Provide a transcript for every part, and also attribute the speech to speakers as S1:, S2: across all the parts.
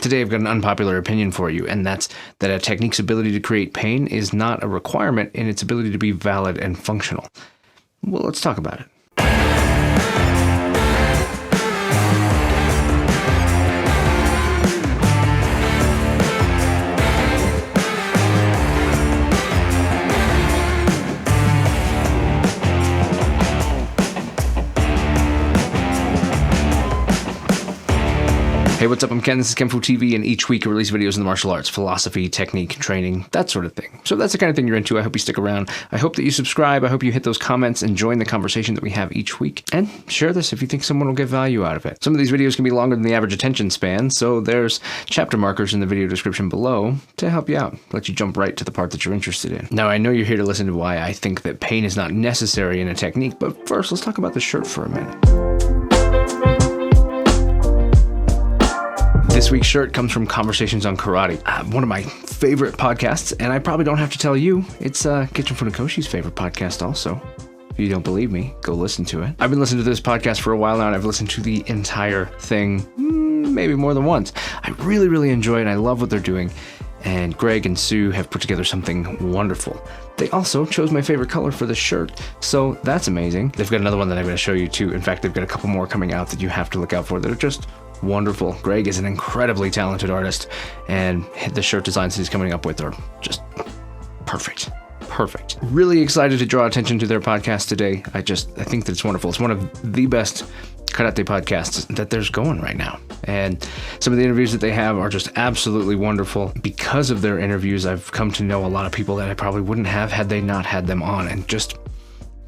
S1: Today I've got an unpopular opinion for you, and that's that a technique's ability to create pain is not a requirement in its ability to be valid and functional. Well, let's talk about it. Hey, what's up? I'm Ken. This is Kenfu TV, and each week I release videos in the martial arts, philosophy, technique, training, that sort of thing. So if that's the kind of thing you're into, I hope you stick around. I hope that you subscribe. I hope you hit those comments and join the conversation that we have each week. And share this if you think someone will get value out of it. Some of these videos can be longer than the average attention span, so there's chapter markers in the video description below to help you out, let you jump right to the part that you're interested in. Now, I know you're here to listen to why I think that pain is not necessary in a technique, but first, let's talk about the shirt for a minute. This week's shirt comes from Conversations on Karate, one of my favorite podcasts, and I probably don't have to tell you, it's Kitchen Funakoshi's favorite podcast also. If you don't believe me, go listen to it. I've been listening to this podcast for a while now, and I've listened to the entire thing maybe more than once. I really, really enjoy it. I love what they're doing, and Greg and Sue have put together something wonderful. They also chose my favorite color for the shirt, so that's amazing. They've got another one that I'm going to show you too. In fact, they've got a couple more coming out that you have to look out for that are just wonderful. Greg is an incredibly talented artist, and the shirt designs he's coming up with are just perfect. Really excited to draw attention to their podcast today. I think that it's wonderful. It's one of the best karate podcasts that there's going right now. And some of the interviews that they have are just absolutely wonderful. Because of their interviews, I've come to know a lot of people that I probably wouldn't have had they not had them on, and just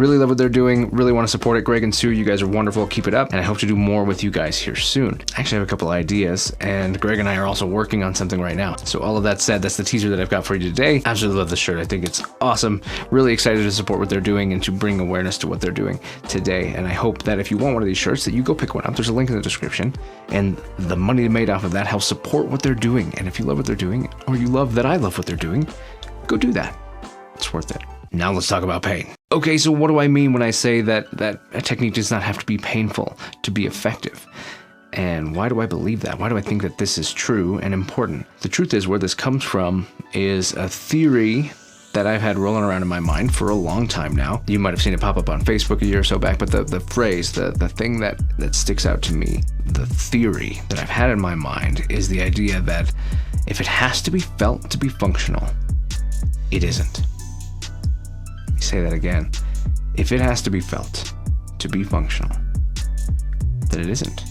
S1: really love what they're doing. Really want to support it. Greg and Sue, you guys are wonderful. Keep it up. And I hope to do more with you guys here soon. I actually have a couple ideas, and Greg and I are also working on something right now. So all of that said, that's the teaser that I've got for you today. Absolutely love the shirt. I think it's awesome. Really excited to support what they're doing and to bring awareness to what they're doing today. And I hope that if you want one of these shirts, that you go pick one up. There's a link in the description, and the money made off of that helps support what they're doing. And if you love what they're doing, or you love that I love what they're doing, go do that. It's worth it. Now let's talk about pain. Okay, so what do I mean when I say that a technique does not have to be painful to be effective? And why do I believe that? Why do I think that this is true and important? The truth is, where this comes from is a theory that I've had rolling around in my mind for a long time now. You might have seen it pop up on Facebook a year or so back, but the phrase, the thing that sticks out to me, the theory that I've had in my mind is the idea that if it has to be felt to be functional, it isn't. Say that again. If it has to be felt to be functional, then it isn't.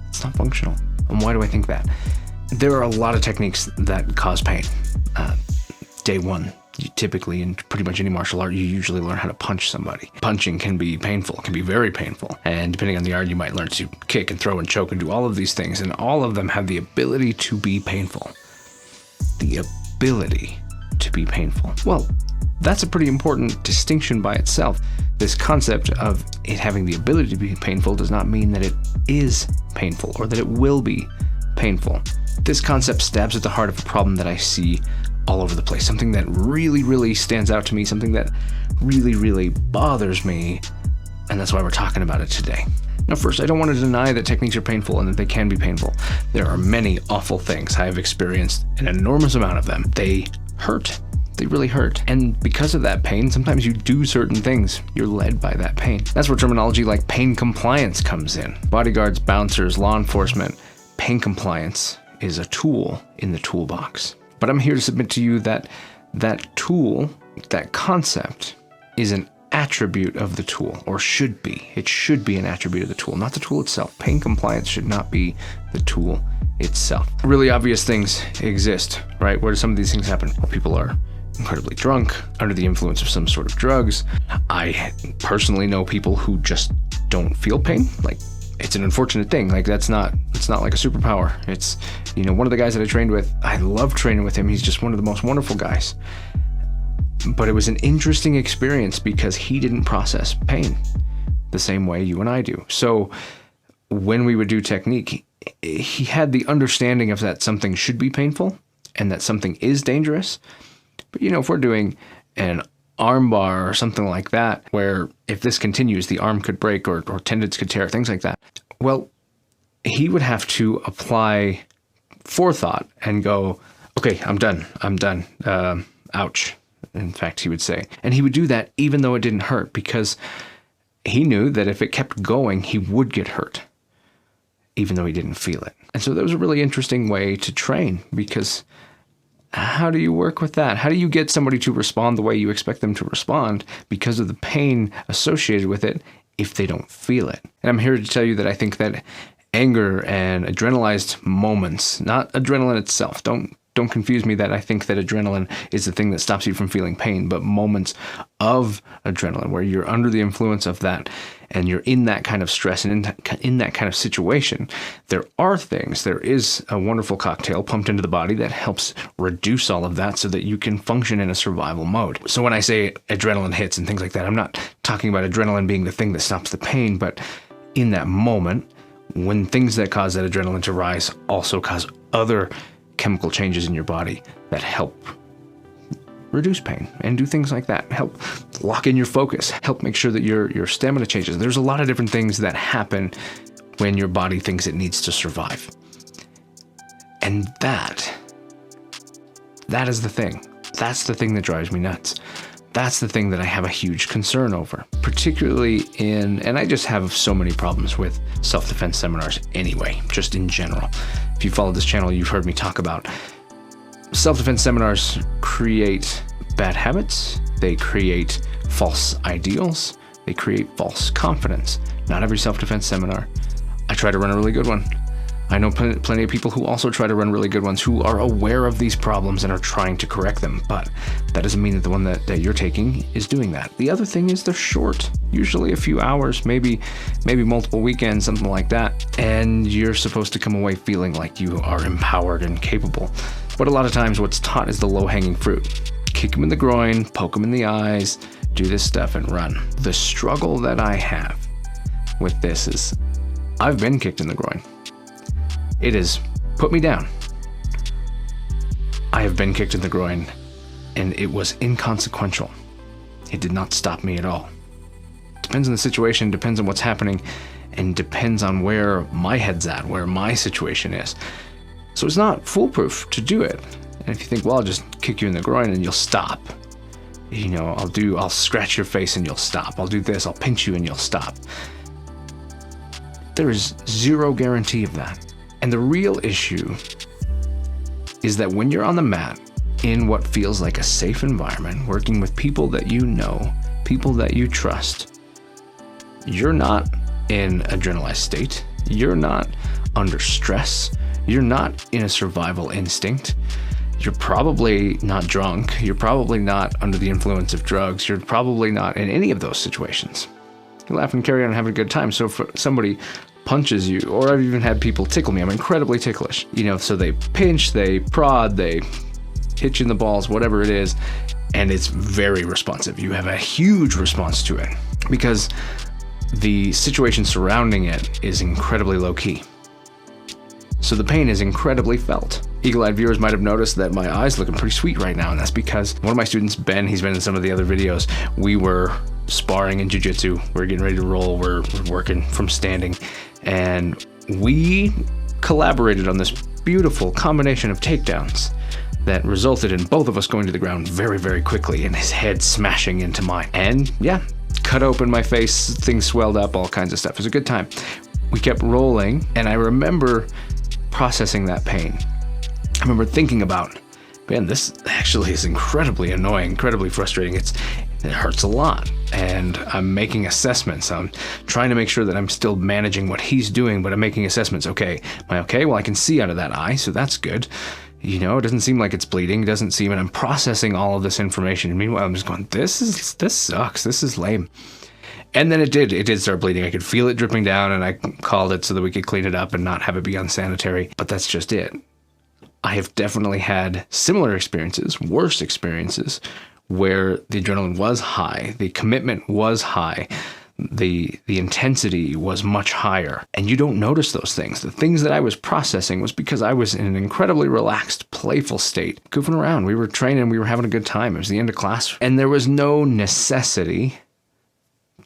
S1: It's not functional. And why do I think that? There are a lot of techniques that cause pain. Day one, you typically, in pretty much any martial art, you usually learn how to punch somebody. Punching can be painful, can be very painful. And depending on the art, you might learn to kick and throw and choke and do all of these things. And all of them have the ability to be painful. The ability to be painful. Well, that's a pretty important distinction by itself. This concept of it having the ability to be painful does not mean that it is painful or that it will be painful. This concept stabs at the heart of a problem that I see all over the place, something that really, really stands out to me, something that really, really bothers me, and that's why we're talking about it today. Now, first, I don't want to deny that techniques are painful and that they can be painful. There are many awful things. I have experienced an enormous amount of them. They hurt. They really hurt. And because of that pain, sometimes you do certain things. You're led by that pain. That's where terminology like pain compliance comes in. Bodyguards, bouncers, law enforcement, pain compliance is a tool in the toolbox. But I'm here to submit to you that that tool, that concept, is an attribute of the tool, or should be. It should be an attribute of the tool, not the tool itself. Pain compliance should not be the tool itself. Really obvious things exist, right? Where do some of these things happen? Well, people are incredibly drunk, under the influence of some sort of drugs. I personally know people who just don't feel pain. Like, it's an unfortunate thing. Like, it's not like a superpower. It's, one of the guys that I trained with, I love training with him. He's just one of the most wonderful guys. But it was an interesting experience because he didn't process pain the same way you and I do. So when we would do technique, he had the understanding of that something should be painful and that something is dangerous. But, if we're doing an arm bar or something like that, where if this continues, the arm could break or tendons could tear, things like that. Well, he would have to apply forethought and go, okay, I'm done. Ouch. In fact, he would say. And he would do that even though it didn't hurt, because he knew that if it kept going, he would get hurt, even though he didn't feel it. And so that was a really interesting way to train, because how do you work with that? How do you get somebody to respond the way you expect them to respond because of the pain associated with it if they don't feel it? And I'm here to tell you that I think that anger and adrenalized moments, not adrenaline itself, don't confuse me that I think that adrenaline is the thing that stops you from feeling pain, but moments of adrenaline where you're under the influence of that and you're in that kind of stress and in that kind of situation, there is a wonderful cocktail pumped into the body that helps reduce all of that so that you can function in a survival mode. So when I say adrenaline hits and things like that, I'm not talking about adrenaline being the thing that stops the pain, but in that moment, when things that cause that adrenaline to rise also cause other chemical changes in your body that help reduce pain and do things like that, help lock in your focus, help make sure that your stamina changes. There's a lot of different things that happen when your body thinks it needs to survive. And that is the thing. That's the thing that drives me nuts. That's the thing that I have a huge concern over, particularly and I just have so many problems with self-defense seminars anyway, just in general. If you follow this channel, you've heard me talk about self-defense seminars create bad habits, they create false ideals, they create false confidence. Not every self-defense seminar. I try to run a really good one. I know plenty of people who also try to run really good ones who are aware of these problems and are trying to correct them, but that doesn't mean that the one that you're taking is doing that. The other thing is they're short, usually a few hours, maybe multiple weekends, something like that, and you're supposed to come away feeling like you are empowered and capable. But a lot of times what's taught is the low-hanging fruit. Kick them in the groin, poke them in the eyes, do this stuff and run. The struggle that I have with this is I've been kicked in the groin. It has put me down. I have been kicked in the groin, and it was inconsequential. It did not stop me at all. Depends on the situation, depends on what's happening, and depends on where my head's at, where my situation is. So it's not foolproof to do it. And if you think, well, I'll just kick you in the groin and you'll stop. I'll scratch your face and you'll stop. I'll do this, I'll pinch you and you'll stop. There is zero guarantee of that. And the real issue is that when you're on the mat in what feels like a safe environment, working with people that you know, people that you trust, you're not in adrenalized state. You're not under stress. You're not in a survival instinct. You're probably not drunk. You're probably not under the influence of drugs. You're probably not in any of those situations. You laugh and carry on and have a good time. So if somebody punches you, or I've even had people tickle me, I'm incredibly ticklish. So they pinch, they prod, they hit you in the balls, whatever it is, and it's very responsive. You have a huge response to it because the situation surrounding it is incredibly low key. So the pain is incredibly felt. Eagle-eyed viewers might have noticed that my eye's looking pretty sweet right now, and that's because one of my students, Ben, he's been in some of the other videos, we were sparring in jiu-jitsu. We're getting ready to roll. We're working from standing, and we collaborated on this beautiful combination of takedowns that resulted in both of us going to the ground very, very quickly and his head smashing into mine. And yeah, cut open my face, things swelled up, all kinds of stuff. It was a good time. We kept rolling, and I remember processing that pain. I remember thinking about, man, this actually is incredibly annoying, incredibly frustrating. It hurts a lot. And I'm making assessments. I'm trying to make sure that I'm still managing what he's doing, but I'm making assessments. Okay, am I okay? Well, I can see out of that eye, so that's good. It doesn't seem like it's bleeding. It doesn't seem, and I'm processing all of this information. And meanwhile, I'm just going, this sucks. This is lame. And then it did start bleeding. I could feel it dripping down, and I called it so that we could clean it up and not have it be unsanitary. But that's just it. I have definitely had similar experiences, worse experiences, where the adrenaline was high, the commitment was high, the intensity was much higher, and you don't notice those things. The things that I was processing was because I was in an incredibly relaxed, playful state, goofing around. We were training, we were having a good time. It was the end of class, and there was no necessity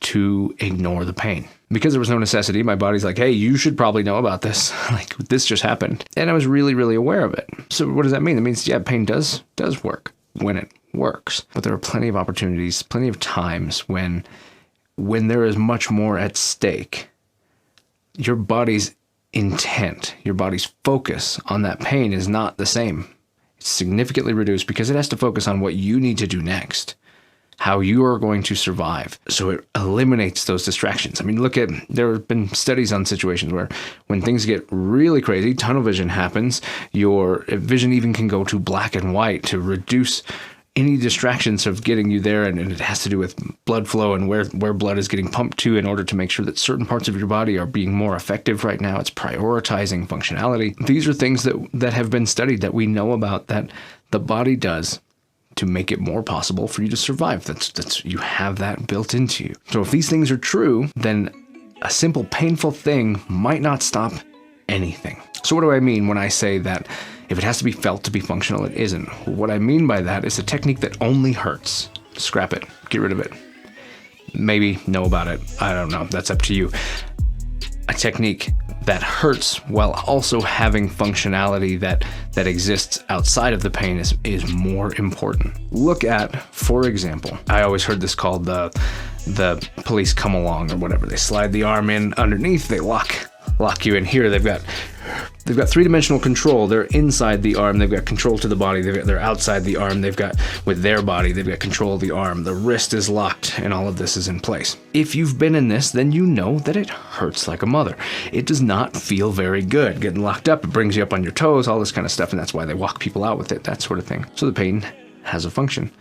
S1: to ignore the pain. Because there was no necessity, my body's like, hey, you should probably know about this. Like, this just happened. And I was really, really aware of it. So what does that mean? That means, yeah, pain does work when it works. But there are plenty of opportunities, plenty of times when there is much more at stake. Your body's intent, your body's focus on that pain is not the same. It's significantly reduced because it has to focus on what you need to do next, how you are going to survive. So it eliminates those distractions. I mean, there have been studies on situations where when things get really crazy, tunnel vision happens, your vision even can go to black and white to reduce any distractions of getting you there. And it has to do with blood flow and where blood is getting pumped to in order to make sure that certain parts of your body are being more effective right now. It's prioritizing functionality. These are things that have been studied, that we know about, that the body does to make it more possible for you to survive. That's you have that built into you. So if these things are true, then a simple painful thing might not stop anything. So what do I mean when I say that if it has to be felt to be functional, it isn't? What I mean by that is a technique that only hurts. Scrap it. Get rid of it. Maybe know about it. I don't know. That's up to you. A technique that hurts while also having functionality that exists outside of the pain is more important. Look at, for example, I always heard this called the police come along or whatever. They slide the arm in underneath, they lock you in here. They've got three-dimensional control. They're inside the arm. They've got control to the body. They're outside the arm. They've got, with their body, they've got control of the arm. The wrist is locked, and all of this is in place. If you've been in this, then you know that it hurts like a mother. It does not feel very good. Getting locked up, it brings you up on your toes, all this kind of stuff, and that's why they walk people out with it, that sort of thing. So the pain has a function.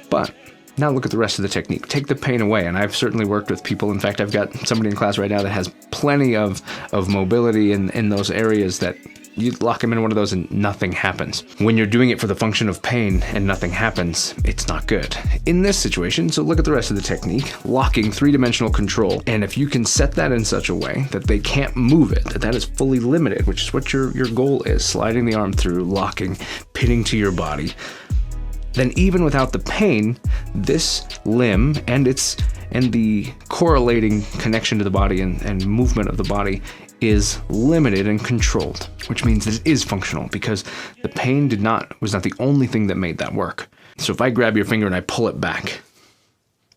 S1: But now look at the rest of the technique. Take the pain away, and I've certainly worked with people. In fact, I've got somebody in class right now that has plenty of mobility in those areas that you lock them in one of those and nothing happens. When you're doing it for the function of pain and nothing happens, it's not good. In this situation, so look at the rest of the technique, locking three-dimensional control. And if you can set that in such a way that they can't move it, that is fully limited, which is what your goal is, sliding the arm through, locking, pinning to your body, then even without the pain, this limb and the correlating connection to the body and movement of the body is limited and controlled, which means that it is functional because the pain was not the only thing that made that work. So if I grab your finger and I pull it back,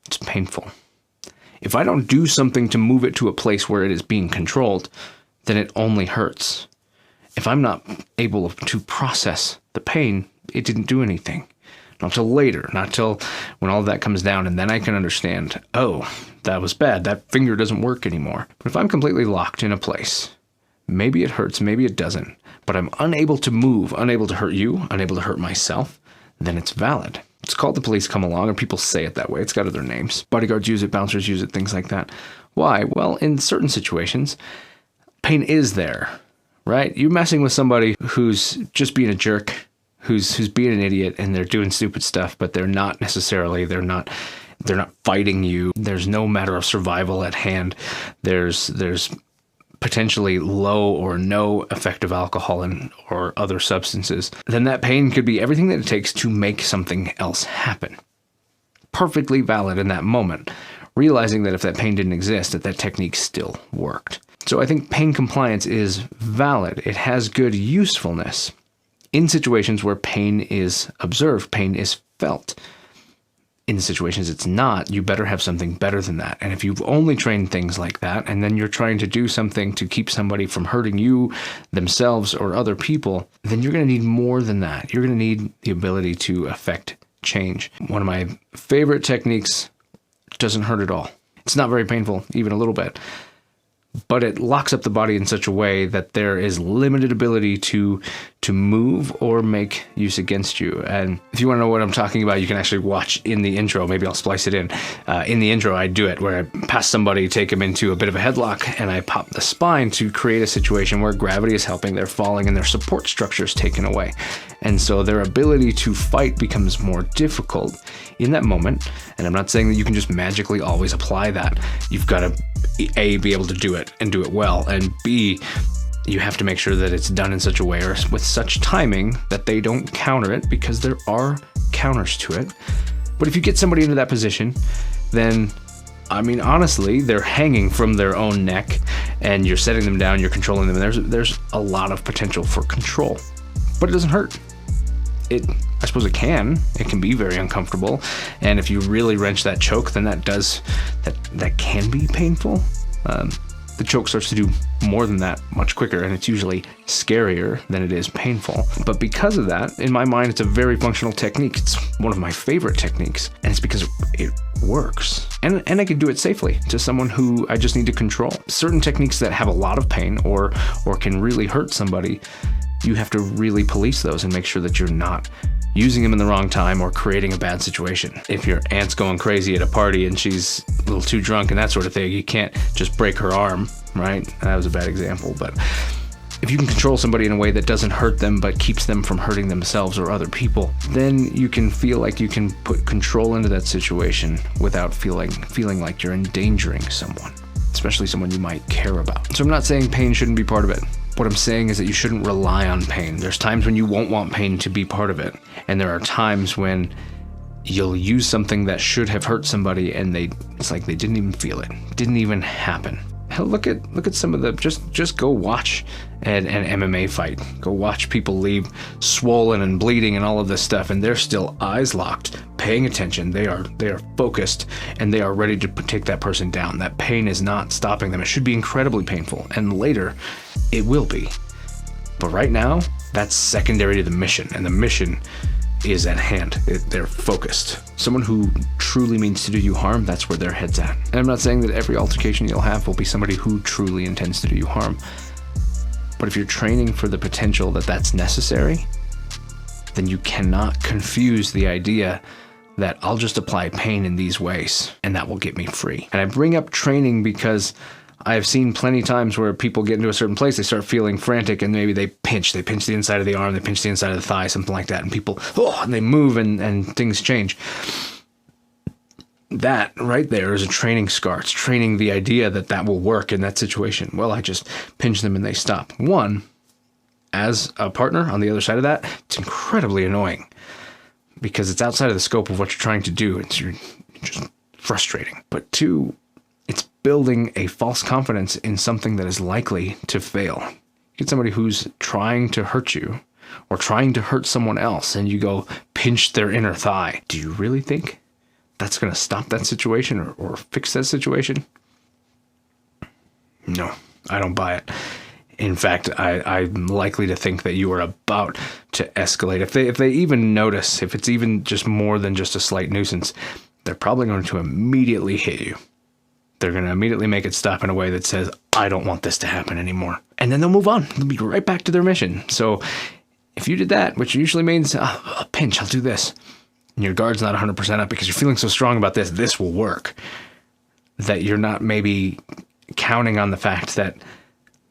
S1: it's painful. If I don't do something to move it to a place where it is being controlled, then it only hurts. If I'm not able to process the pain, it didn't do anything. Not till later, not till when all of that comes down, and then I can understand, oh, that was bad. That finger doesn't work anymore. But if I'm completely locked in a place, maybe it hurts, maybe it doesn't, but I'm unable to move, unable to hurt you, unable to hurt myself, then it's valid. It's called the police come along, or people say it that way. It's got other names. Bodyguards use it, bouncers use it, things like that. Why? Well, in certain situations, pain is there, right? You're messing with somebody who's just being a jerk, who's being an idiot, and they're doing stupid stuff, but they're not fighting you. There's no matter of survival at hand. There's potentially low or no effective alcohol or other substances. Then that pain could be everything that it takes to make something else happen. Perfectly valid in that moment, realizing that if that pain didn't exist, that technique still worked. So I think pain compliance is valid. It has good usefulness in situations where pain is observed, pain is felt. In situations it's not, you better have something better than that. And if you've only trained things like that, and then you're trying to do something to keep somebody from hurting you, themselves, or other people, then you're going to need more than that. You're going to need the ability to affect change. One of my favorite techniques doesn't hurt at all. It's not very painful, even a little bit. But it locks up the body in such a way that there is limited ability to move or make use against you. And if you want to know what I'm talking about, you can actually watch in the intro. Maybe I'll splice it in. In the intro, I do it where I pass somebody, take them into a bit of a headlock, and I pop the spine to create a situation where gravity is helping, they're falling, and their support structure is taken away. And so their ability to fight becomes more difficult in that moment. And I'm not saying that you can just magically always apply that. You've got to, A, be able to do it and do it well, and B, you have to make sure that it's done in such a way or with such timing that they don't counter it, because there are counters to it. But if you get somebody into that position, then I mean, honestly, they're hanging from their own neck and you're setting them down, you're controlling them. And there's a lot of potential for control, but it doesn't hurt. I suppose it can be very uncomfortable. And if you really wrench that choke, then that can be painful. The choke starts to do more than that much quicker, and it's usually scarier than it is painful. But because of that, in my mind, it's a very functional technique. It's one of my favorite techniques, and it's because it works. And I can do it safely to someone who I just need to control. Certain techniques that have a lot of pain or can really hurt somebody, you have to really police those and make sure that you're not using them in the wrong time or creating a bad situation. If your aunt's going crazy at a party and she's a little too drunk and that sort of thing, you can't just break her arm, right? That was a bad example, but if you can control somebody in a way that doesn't hurt them but keeps them from hurting themselves or other people, then you can feel like you can put control into that situation without feeling like you're endangering someone, especially someone you might care about. So I'm not saying pain shouldn't be part of it. What I'm saying is that you shouldn't rely on pain. There's times when you won't want pain to be part of it. And there are times when you'll use something that should have hurt somebody and it's like they didn't even feel it. Didn't even happen. Hell, look at some of the, just go watch an MMA fight. Go watch people leave swollen and bleeding and all of this stuff, and they're still eyes locked, paying attention. They are focused, and they are ready to take that person down. That pain is not stopping them. It should be incredibly painful, and later it will be. But right now, that's secondary to the mission, and the mission is at hand. They're focused. Someone who truly means to do you harm, that's where their head's at. And I'm not saying that every altercation you'll have will be somebody who truly intends to do you harm. But if you're training for the potential that that's necessary, then you cannot confuse the idea that I'll just apply pain in these ways and that will get me free. And I bring up training because I have seen plenty of times where people get into a certain place, they start feeling frantic, and maybe they pinch the inside of the arm, they pinch the inside of the thigh, something like that, and people, and they move and things change. That right there is a training scar. It's training the idea that will work in that situation. Well, I just pinch them and they stop. One, as a partner on the other side of that, it's incredibly annoying because it's outside of the scope of what you're trying to do. It's just frustrating. But two, it's building a false confidence in something that is likely to fail. Get somebody who's trying to hurt you or trying to hurt someone else, and you go pinch their inner thigh. Do you really think that's going to stop that situation or fix that situation? No, I don't buy it. In fact, I'm likely to think that you are about to escalate. If they even notice, if it's even just more than just a slight nuisance, they're probably going to immediately hit you. They're going to immediately make it stop in a way that says, I don't want this to happen anymore. And then they'll move on. They'll be right back to their mission. So if you did that, which usually means a pinch, I'll do this, and your guard's not 100% up because you're feeling so strong about this will work, that you're not maybe counting on the fact that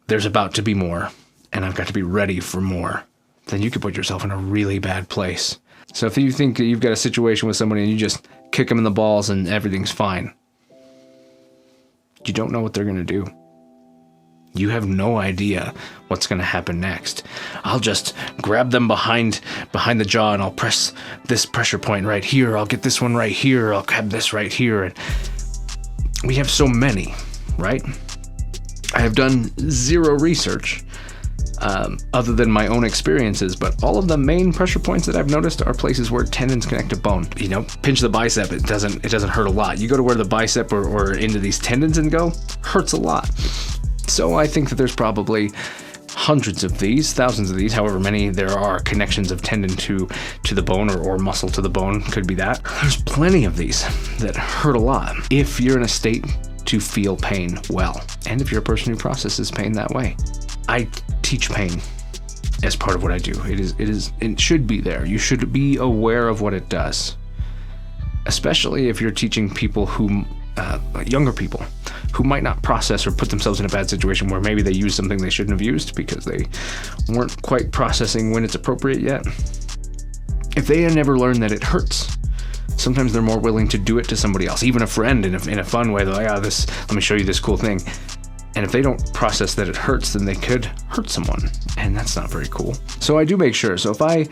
S1: there's about to be more and I've got to be ready for more, then you could put yourself in a really bad place. So if you think that you've got a situation with somebody and you just kick them in the balls and everything's fine, you don't know what they're going to do. You have no idea what's going to happen next. I'll just grab them behind the jaw and I'll press this pressure point right here. I'll get this one right here. I'll grab this right here. And we have so many, right? I have done zero research other than my own experiences, but all of the main pressure points that I've noticed are places where tendons connect to bone. You know, pinch the bicep, it doesn't hurt a lot. You go to where the bicep or into these tendons and go, hurts a lot. So I think that there's probably hundreds of these, thousands of these, however many there are connections of tendon to the bone or muscle to the bone, could be that. There's plenty of these that hurt a lot if you're in a state to feel pain well, and if you're a person who processes pain that way. I teach pain as part of what I do. It should be there. You should be aware of what it does, especially if you're teaching people who, younger people, who might not process or put themselves in a bad situation where maybe they used something they shouldn't have used because they weren't quite processing when it's appropriate yet. If they never learn that it hurts, sometimes they're more willing to do it to somebody else, even a friend in a fun way. They're like, let me show you this cool thing. And if they don't process that it hurts, then they could hurt someone. And that's not very cool. So I do make sure. So if I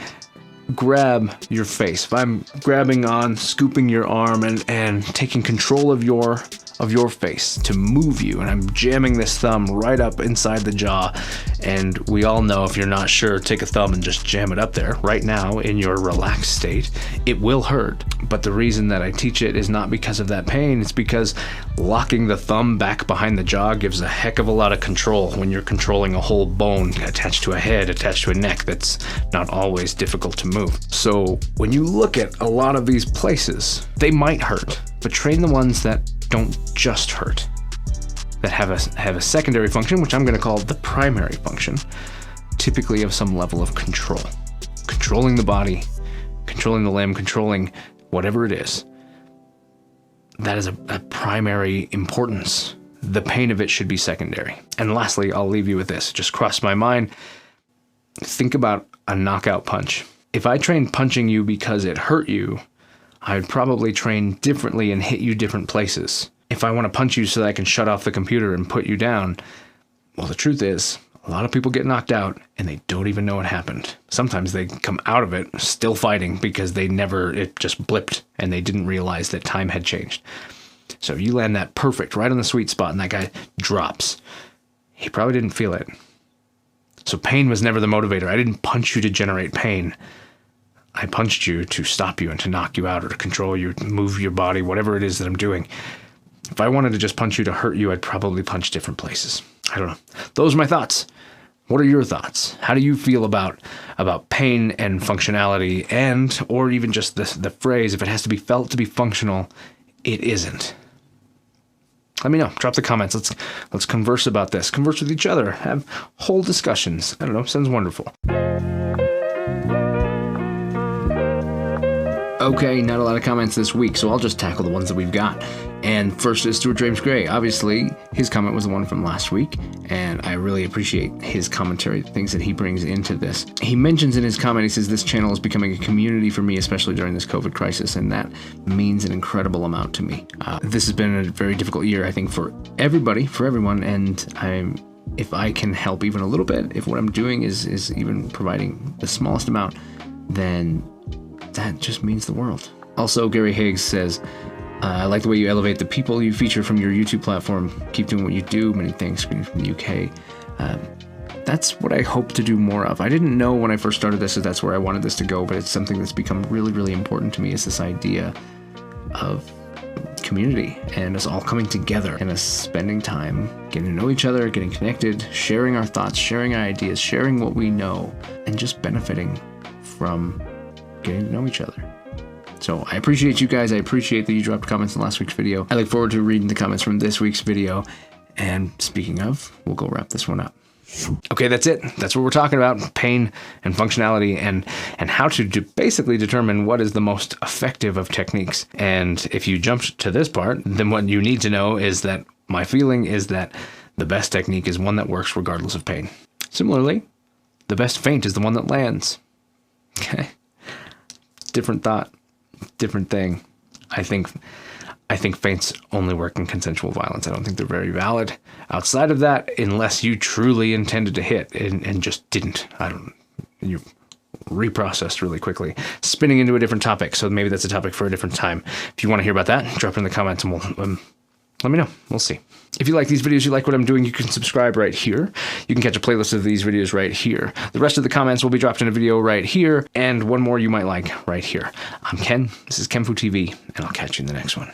S1: grab your face, if I'm grabbing on, scooping your arm and taking control of your of your face to move you, and I'm jamming this thumb right up inside the jaw, and we all know if you're not sure, take a thumb and just jam it up there. Right now, in your relaxed state, it will hurt. But the reason that I teach it is not because of that pain, it's because locking the thumb back behind the jaw gives a heck of a lot of control when you're controlling a whole bone attached to a head, attached to a neck that's not always difficult to move. So when you look at a lot of these places, they might hurt, but train the ones that don't just hurt, that have a secondary function, which I'm going to call the primary function, typically of some level of control. Controlling the body, controlling the limb, controlling whatever it is. That is a primary importance. The pain of it should be secondary. And lastly, I'll leave you with this. Just crossed my mind. Think about a knockout punch. If I trained punching you because it hurt you, I'd probably train differently and hit you different places. If I want to punch you so that I can shut off the computer and put you down, well, the truth is, a lot of people get knocked out and they don't even know what happened. Sometimes they come out of it still fighting because it just blipped and they didn't realize that time had changed. So if you land that perfect right on the sweet spot and that guy drops, he probably didn't feel it. So pain was never the motivator. I didn't punch you to generate pain. I punched you to stop you and to knock you out or to control you, to move your body, whatever it is that I'm doing. If I wanted to just punch you to hurt you, I'd probably punch different places. I don't know. Those are my thoughts. What are your thoughts? How do you feel about pain and functionality, and or even just the phrase, if it has to be felt to be functional, it isn't? Let me know. Drop the comments. Let's converse about this. Converse with each other. Have whole discussions. I don't know. Sounds wonderful. Okay, not a lot of comments this week, so I'll just tackle the ones that we've got. And first is Stuart James Gray. Obviously, his comment was the one from last week, and I really appreciate his commentary, the things that he brings into this. He mentions in his comment, he says, this channel is becoming a community for me, especially during this COVID crisis, and that means an incredible amount to me. This has been a very difficult year, I think, for everybody, for everyone, and if I can help even a little bit, if what I'm doing is even providing the smallest amount, then that just means the world. Also, Gary Higgs says, I like the way you elevate the people you feature from your YouTube platform. Keep doing what you do. Many thanks, screening from the UK. That's what I hope to do more of. I didn't know when I first started this that that's where I wanted this to go, but it's something that's become really, really important to me, is this idea of community and us all coming together and us spending time getting to know each other, getting connected, sharing our thoughts, sharing our ideas, sharing what we know, and just benefiting from getting to know each other. So I appreciate you guys. I appreciate that you dropped comments in last week's video. I look forward to reading the comments from this week's video. And speaking of, we'll go wrap this one up. Okay, that's it. That's what we're talking about, pain and functionality, and how to basically determine what is the most effective of techniques. And if you jumped to this part, then what you need to know is that my feeling is that the best technique is one that works regardless of pain. Similarly, the best feint is the one that lands. Okay? Different thought, different thing. I think feints only work in consensual violence. I don't think they're very valid outside of that, unless you truly intended to hit and just didn't. You reprocessed really quickly, spinning into a different topic. So maybe that's a topic for a different time. If you want to hear about that, drop it in the comments and we'll let me know. We'll see. If you like these videos, you like what I'm doing, you can subscribe right here. You can catch a playlist of these videos right here. The rest of the comments will be dropped in a video right here, and one more you might like right here. I'm Ken. This is KenFu TV, and I'll catch you in the next one.